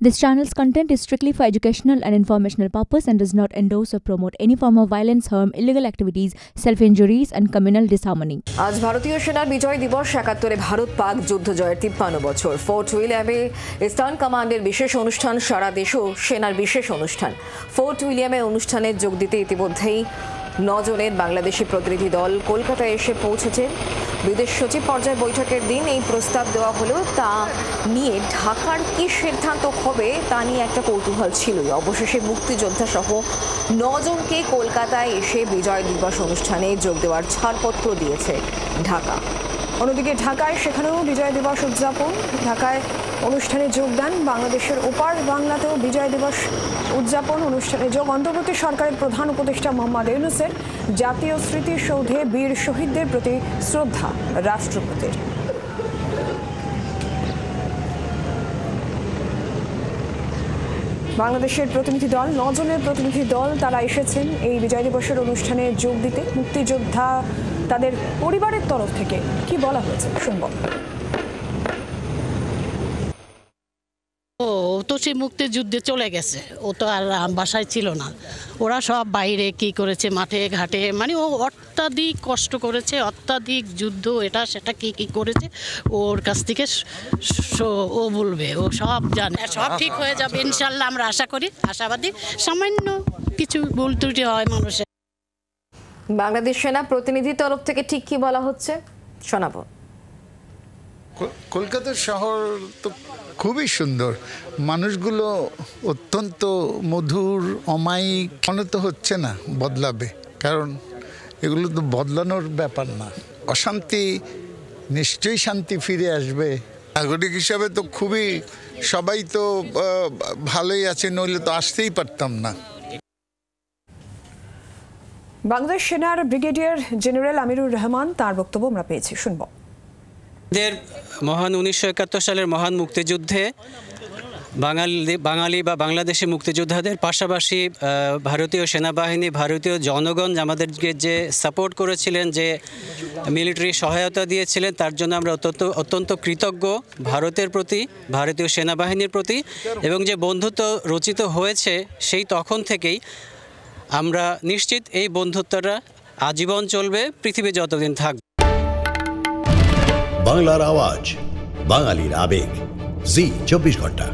This channel's content is strictly for educational and informational purpose and does not endorse or promote any form of violence, harm, illegal activities, self-injuries and communal disharmony. আজ ভারতীয় সেনার বিজয় দিবস ৭১ ভারত পাক যুদ্ধ জয়ের ৫৩ বছর। Fort উইলিয়ামে eastern কমান্ডের বিশেষ অনুষ্ঠান, সারা দেশেও সেনার বিশেষ অনুষ্ঠান। ফোর্ট উইলিয়ামে অনুষ্ঠানে যোগ দিতে ইতিমধ্যেই ৯ জনের বাংলাদেশি প্রতিনিধি দল কলকাতায় এসে পৌঁছেছেন। বিদেশ সচিব পর্যায়ে বৈঠকের দিন এই প্রস্তাব দেওয়া হলো, তা নিয়ে ঢাকার কি সিদ্ধান্ত হবে তা নিয়ে একটা কৌতূহল ছিলই। অবশেষে মুক্তিযোদ্ধা সহ ৯ জনকে কলকাতায় এসে বিজয় দিবস অনুষ্ঠানে যোগ দেওয়ার ছাড়পত্র দিয়েছে ঢাকা। অন্যদিকে ঢাকায় সেখানেও বিজয় দিবস উদযাপন। ঢাকায় অনুষ্ঠানে যোগদান বাংলাদেশের ওপার বাংলাতেও বিজয় দিবস উদযাপন অনুষ্ঠানে যোগ অন্তর্বর্তী সরকারের প্রধান উপদেষ্টা মোহাম্মদ ইউনূসের। জাতীয় স্মৃতিসৌধে বীর শহীদদের প্রতি শ্রদ্ধা রাষ্ট্রপতির। বাংলাদেশের প্রতিনিধি দল ৯ জনের প্রতিনিধি দল তারা এসেছেন এই বিজয় দিবসের অনুষ্ঠানে যোগ দিতে। মুক্তিযোদ্ধা তাদের পরিবারের তরফ থেকে কি বলা হয়েছে শুনব। ও তো সে মুক্তিযুদ্ধে চলে গেছে, ও তো আর বাসায় ছিল না। ওরা সব বাইরে কি করেছে, মাঠে ঘাটে, মানে ও অত্যাধিক কষ্ট করেছে, অত্যাধিক যুদ্ধ এটা সেটা কি করেছে, ওর কাছ থেকে ও বলবে, ও সব জানে, সব ঠিক হয়ে যাবে ইনশাল্লাহ। আমরা আশা করি, আশাবাদী। সামান্য কিছু ভুল ত্রুটি হয় মানুষের। বাংলাদেশ সেনা প্রতিনিধি তরফ থেকে ঠিক কি বলা হচ্ছে শোনাবো। কলকাতার শহর তো খুবই সুন্দর, মানুষগুলো অত্যন্ত মধুর, অমায়িক। মনে তো হচ্ছে না বদলাবে, কারণ এগুলো তো বদলানোর ব্যাপার না। অশান্তি নিশ্চয়ই শান্তি ফিরে আসবে। নাগরিক হিসাবে তো খুবই, সবাই তো ভালোই আছে, নইলে তো আসতেই পারতাম না। বাংলাদেশ সেনার ব্রিগেডিয়ার জেনারেল আমিরুর রহমান, তার বক্তব্য আমরা পেয়েছি, শুনব। মহান ১৯৭১ সালের মহান মুক্তিযুদ্ধে বাঙালি বা বাংলাদেশি মুক্তিযোদ্ধাদের পাশাপাশি ভারতীয় সেনাবাহিনী, ভারতীয় জনগণ আমাদেরকে যে সাপোর্ট করেছিলেন, যে মিলিটারি সহায়তা দিয়েছিলেন, তার জন্য আমরা অত্যন্ত কৃতজ্ঞ ভারতের প্রতি, ভারতীয় সেনাবাহিনীর প্রতি। এবং যে বন্ধুত্ব রচিত হয়েছে সেই তখন থেকেই আমরা নিশ্চিত এই বন্ধুত্বটা আজীবন চলবে, পৃথিবী যতদিন থাকবে। বাংলার আওয়াজ, বাঙালির আবেগ, জি ২৪ ঘন্টা।